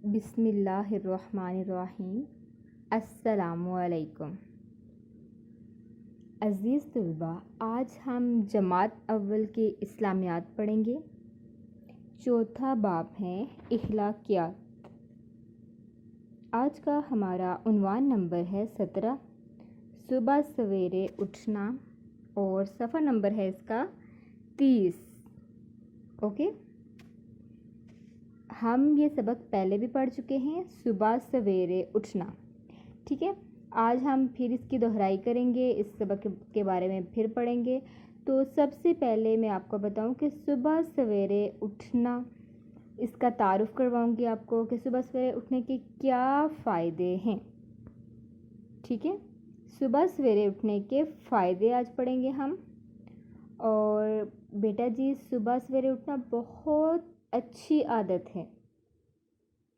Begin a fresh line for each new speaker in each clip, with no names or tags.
بسم اللہ الرحمن الرحیم۔ السلام علیکم عزیز طلباء، آج ہم جماعت اول کے اسلامیات پڑھیں گے۔ چوتھا باب ہے اخلاقیات۔ آج کا ہمارا عنوان نمبر ہے 17، صبح سویرے اٹھنا، اور صفحہ نمبر ہے اس کا 30۔ اوکے، ہم یہ سبق پہلے بھی پڑھ چکے ہیں، صبح سویرے اٹھنا، ٹھیک ہے۔ آج ہم پھر اس کی دہرائی کریں گے، اس سبق کے بارے میں پھر پڑھیں گے۔ تو سب سے پہلے میں آپ کو بتاؤں کہ صبح سویرے اٹھنا، اس کا تعارف کرواؤں گی آپ کو کہ صبح سویرے اٹھنے کے کیا فائدے ہیں، ٹھیک ہے۔ صبح سویرے اٹھنے کے فائدے آج پڑھیں گے ہم۔ اور بیٹا جی، صبح سویرے اٹھنا بہت اچھی عادت ہے،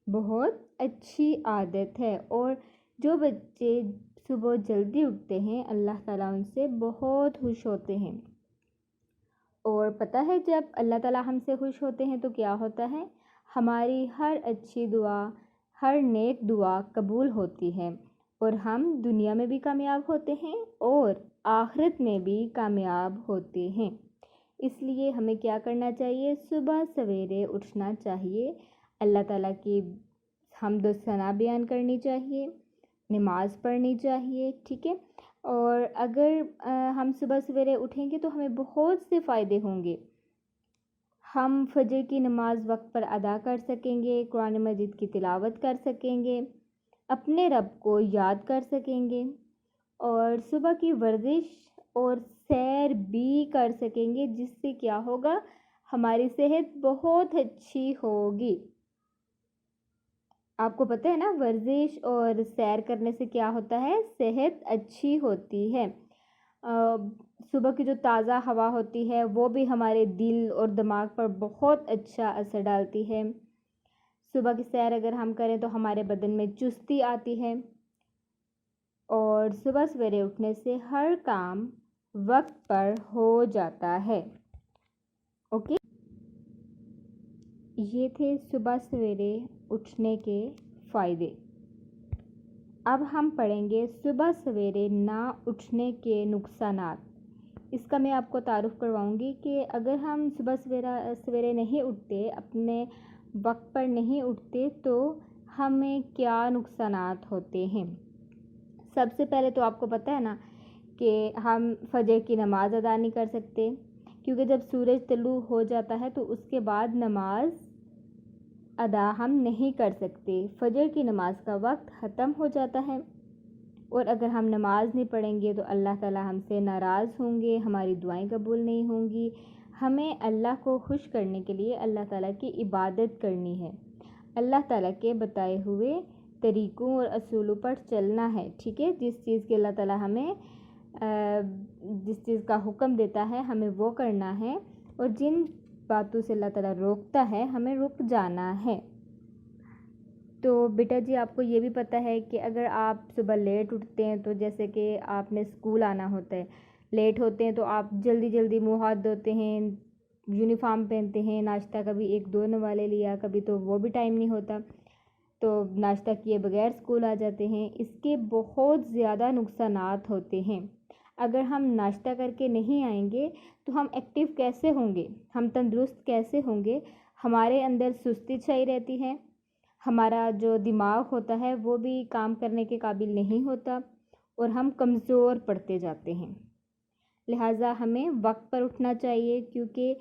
بہت اچھی عادت ہے، اور جو بچے صبح جلدی اٹھتے ہیں اللہ تعالیٰ ان سے بہت خوش ہوتے ہیں۔ اور پتہ ہے جب اللہ تعالیٰ ہم سے خوش ہوتے ہیں تو کیا ہوتا ہے، ہماری ہر اچھی دعا، ہر نیک دعا قبول ہوتی ہے، اور ہم دنیا میں بھی کامیاب ہوتے ہیں اور آخرت میں بھی کامیاب ہوتے ہیں۔ اس لیے ہمیں کیا کرنا چاہیے، صبح سویرے اٹھنا چاہیے، اللہ تعالیٰ کی حمد و ثنا بیان کرنی چاہیے، نماز پڑھنی چاہیے، ٹھیک ہے۔ اور اگر ہم صبح سویرے اٹھیں گے تو ہمیں بہت سے فائدے ہوں گے۔ ہم فجر کی نماز وقت پر ادا کر سکیں گے، قرآن مجید کی تلاوت کر سکیں گے، اپنے رب کو یاد کر سکیں گے، اور صبح کی ورزش اور سیر بھی کر سکیں گے، جس سے کیا ہوگا، ہماری صحت بہت اچھی ہوگی۔ آپ کو پتہ ہے نا، ورزش اور سیر کرنے سے کیا ہوتا ہے، صحت اچھی ہوتی ہے۔ صبح کی جو تازہ ہوا ہوتی ہے وہ بھی ہمارے دل اور دماغ پر بہت اچھا اثر ڈالتی ہے۔ صبح کی سیر اگر ہم کریں تو ہمارے بدن میں چستی آتی ہے، اور صبح سویرے اٹھنے سے ہر کام وقت پر ہو جاتا ہے۔ اوکے، یہ تھے صبح سویرے اٹھنے کے فائدے۔ اب ہم پڑھیں گے صبح سویرے نہ اٹھنے کے نقصانات۔ اس کا میں آپ کو تعارف کرواؤں گی کہ اگر ہم صبح سویرے نہیں اٹھتے، اپنے وقت پر نہیں اٹھتے، تو ہمیں کیا نقصانات ہوتے ہیں۔ سب سے پہلے تو آپ کو پتہ ہے نا کہ ہم فجر کی نماز ادا نہیں کر سکتے، کیونکہ جب سورج طلوع ہو جاتا ہے تو اس کے بعد نماز ادا ہم نہیں کر سکتے، فجر کی نماز کا وقت ختم ہو جاتا ہے، اور اگر ہم نماز نہیں پڑھیں گے تو اللہ تعالیٰ ہم سے ناراض ہوں گے، ہماری دعائیں قبول نہیں ہوں گی۔ ہمیں اللہ کو خوش کرنے کے لیے اللہ تعالیٰ کی عبادت کرنی ہے، اللہ تعالیٰ کے بتائے ہوئے طریقوں اور اصولوں پر چلنا ہے، ٹھیک ہے۔ جس چیز کے اللہ تعالیٰ ہمیں جس چیز کا حکم دیتا ہے ہمیں وہ کرنا ہے، اور جن باتوں سے اللہ تعالیٰ روکتا ہے ہمیں رک جانا ہے۔ تو بیٹا جی، آپ کو یہ بھی پتہ ہے کہ اگر آپ صبح لیٹ اٹھتے ہیں تو جیسے کہ آپ نے اسکول آنا ہوتا ہے، لیٹ ہوتے ہیں تو آپ جلدی جلدی منہ ہاتھ دھوتے ہیں، یونیفارم پہنتے ہیں، ناشتہ کبھی 1-2 والے لیا، کبھی تو وہ بھی ٹائم نہیں ہوتا، تو ناشتہ کیے بغیر اسکول آ جاتے ہیں۔ اس کے بہت زیادہ نقصانات ہوتے ہیں۔ اگر ہم ناشتہ کر کے نہیں آئیں گے تو ہم ایکٹیو کیسے ہوں گے، ہم تندرست کیسے ہوں گے، ہمارے اندر سستی چھائی رہتی ہے، ہمارا جو دماغ ہوتا ہے وہ بھی کام کرنے کے قابل نہیں ہوتا، اور ہم کمزور پڑتے جاتے ہیں۔ لہٰذا ہمیں وقت پر اٹھنا چاہیے، کیونکہ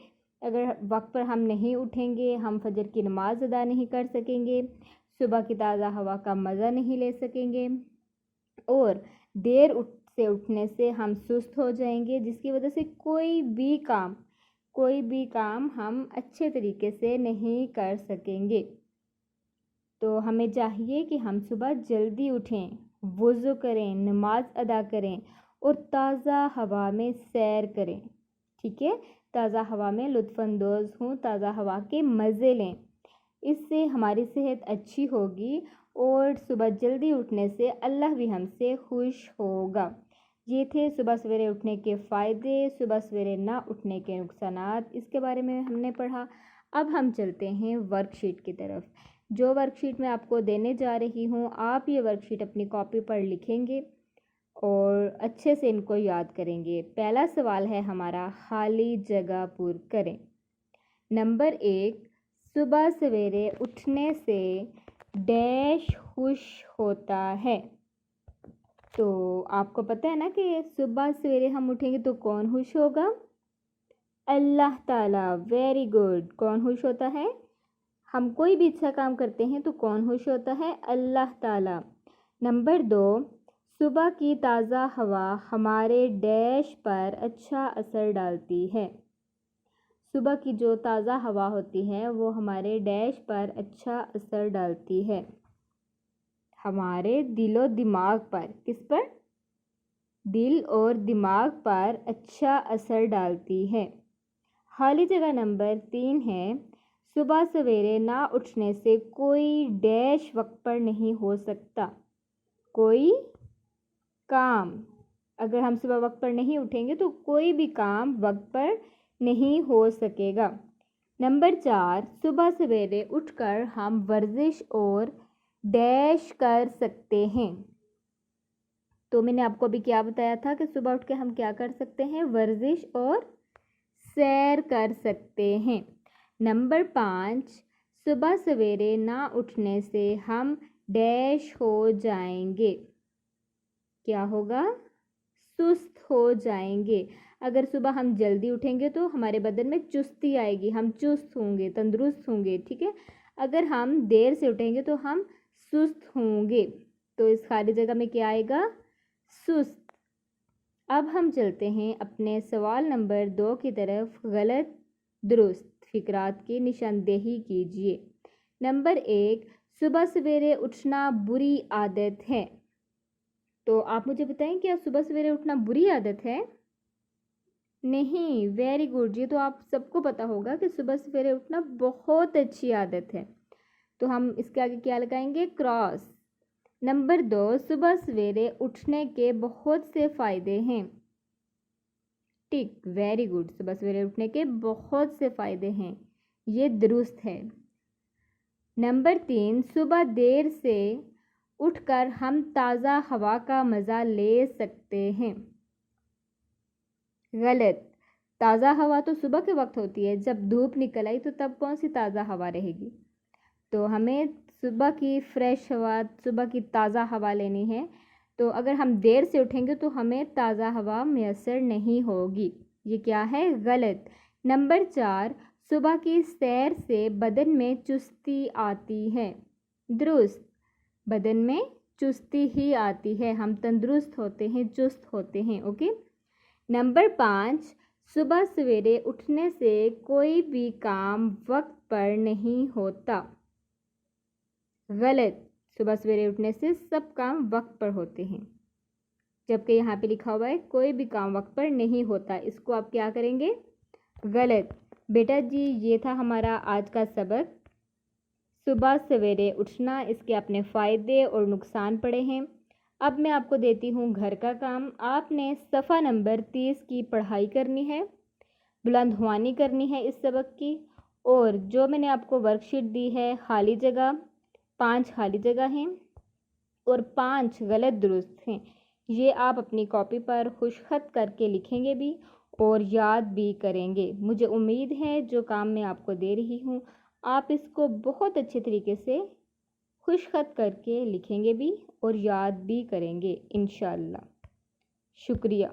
اگر وقت پر ہم نہیں اٹھیں گے، ہم فجر کی نماز ادا نہیں کر سکیں گے، صبح کی تازہ ہوا کا مزہ نہیں لے سکیں گے، اور دیر سے اٹھنے سے ہم سست ہو جائیں گے، جس کی وجہ سے کوئی بھی کام ہم اچھے طریقے سے نہیں کر سکیں گے۔ تو ہمیں چاہیے کہ ہم صبح جلدی اٹھیں، وضو کریں، نماز ادا کریں، اور تازہ ہوا میں سیر کریں، ٹھیک ہے۔ تازہ ہوا میں لطف اندوز ہوں، تازہ ہوا کے مزے لیں، اس سے ہماری صحت اچھی ہوگی، اور صبح جلدی اٹھنے سے اللہ بھی ہم سے خوش ہوگا۔ یہ تھے صبح سویرے اٹھنے کے فائدے، صبح سویرے نہ اٹھنے کے نقصانات، اس کے بارے میں ہم نے پڑھا۔ اب ہم چلتے ہیں ورک شیٹ کی طرف. جو ورک شیٹ میں آپ کو دینے جا رہی ہوں، آپ یہ ورک شیٹ اپنی کاپی پر لکھیں گے اور اچھے سے ان کو یاد کریں گے. پہلا سوال ہے ہمارا، خالی جگہ پر کریں. نمبر 1، صبح سویرے اٹھنے سے ڈیش خوش ہوتا ہے. تو آپ کو پتہ ہے نا کہ صبح سویرے ہم اٹھیں گے تو کون خوش ہوگا؟ اللہ تعالیٰ. Very good. کون خوش ہوتا ہے؟ ہم کوئی بھی اچھا کام کرتے ہیں تو کون خوش ہوتا ہے؟ اللہ تعالیٰ. نمبر 2، صبح کی تازہ ہوا ہمارے ڈیش پر اچھا اثر ڈالتی ہے. صبح کی جو تازہ ہوا ہوتی ہے وہ ہمارے ڈیش پر اچھا اثر ڈالتی ہے. ہمارے دل و دماغ پر. کس پر؟ دل اور دماغ پر اچھا اثر ڈالتی ہے. خالی جگہ نمبر 3 ہے، صبح سویرے نہ اٹھنے سے کوئی ڈیش وقت پر نہیں ہو سکتا. کوئی کام. اگر ہم صبح وقت پر نہیں اٹھیں گے تو کوئی بھی کام وقت پر نہیں ہو سکے گا. نمبر 4، صبح سویرے اٹھ کر ہم ورزش اور ڈیش کر سکتے ہیں. تو میں نے آپ کو ابھی کیا بتایا تھا کہ صبح اٹھ کے ہم کیا کر سکتے ہیں؟ ورزش اور سیر کر سکتے ہیں. نمبر 5، صبح سویرے نہ اٹھنے سے ہم ڈیش ہو جائیں گے. کیا ہوگا؟ سست ہو جائیں گے. اگر صبح ہم جلدی اٹھیں گے تو ہمارے بدن میں چستی آئے گی، ہم چست ہوں گے، تندرست ہوں گے. ٹھیک ہے. اگر ہم دیر سے اٹھیں گے تو ہم سست ہوں گے. تو اس خالی جگہ میں کیا آئے گا؟ سست. اب ہم چلتے ہیں اپنے سوال نمبر 2 کی طرف. غلط درست فقرات کی نشاندہی کیجیے. نمبر 1، صبح سویرے اٹھنا بری عادت ہے. تو آپ مجھے بتائیں کیا صبح سویرے اٹھنا بری عادت ہے؟ نہیں. Very good. یہ تو آپ سب کو پتہ ہوگا کہ صبح سویرے اٹھنا بہت اچھی عادت ہے. تو ہم اس کے آگے کیا لگائیں گے؟ کراس. نمبر 2، صبح سویرے اٹھنے کے بہت سے فائدے ہیں. ٹک. Very good. صبح سویرے اٹھنے کے بہت سے فائدے ہیں. یہ درست ہے. نمبر 3، صبح دیر سے اٹھ کر ہم تازہ ہوا کا مزہ لے سکتے ہیں. غلط. تازہ ہوا تو صبح کے وقت ہوتی ہے. جب دھوپ نکل آئی تو تب کون سی تازہ ہوا رہے گی؟ تو ہمیں صبح کی فریش ہوا، صبح کی تازہ ہوا لینی ہے. تو اگر ہم دیر سے اٹھیں گے تو ہمیں تازہ ہوا میسر نہیں ہوگی. یہ کیا ہے؟ غلط. نمبر 4، صبح کی سیر سے بدن میں چستی آتی ہے. درست. بدن میں چستی ہی آتی ہے، ہم تندرست ہوتے ہیں، چست ہوتے ہیں. اوکے. نمبر 5، صبح سویرے اٹھنے سے کوئی بھی کام وقت پر نہیں ہوتا. غلط. صبح سویرے اٹھنے سے سب کام وقت پر ہوتے ہیں، جبکہ یہاں پہ لکھا ہوا ہے کوئی بھی کام وقت پر نہیں ہوتا. اس کو آپ کیا کریں گے؟ غلط. بیٹا جی یہ تھا ہمارا آج کا سبق، صبح سویرے اٹھنا. اس کے اپنے فائدے اور نقصان پڑے ہیں. اب میں آپ کو دیتی ہوں گھر کا کام. آپ نے صفحہ نمبر 30 کی پڑھائی کرنی ہے، بلندوانی کرنی ہے اس سبق کی. اور جو میں نے آپ کو ورک شیٹ دی ہے، خالی جگہ 5 خالی جگہ ہیں اور 5 غلط درست ہیں. یہ آپ اپنی کاپی پر خوش خط کر کے لکھیں گے بھی اور یاد بھی کریں گے. مجھے امید ہے جو کام میں آپ کو دے رہی ہوں آپ اس کو بہت اچھے طریقے سے خوش خط کر کے لکھیں گے بھی اور یاد بھی کریں گے انشاءاللہ. شکریہ.